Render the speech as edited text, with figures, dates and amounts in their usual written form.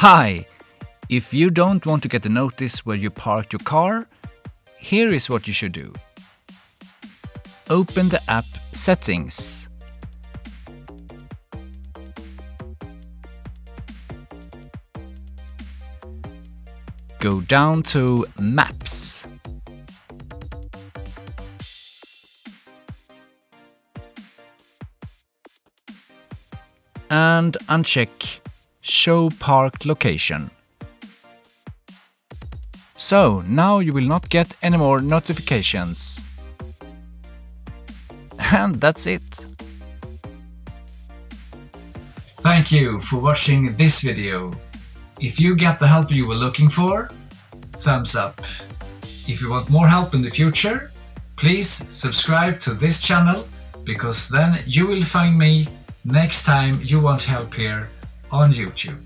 Hi! If you don't want to get a notice where you park your car, here is what you should do. Open the app Settings. Go down to Maps. And uncheck Show Parked Location. So now you will not get any more notifications. And that's it. Thank you for watching this video. If you got the help you were looking for, thumbs up. If you want more help in the future, please subscribe to this channel, because then you will find me next time you want help here on YouTube.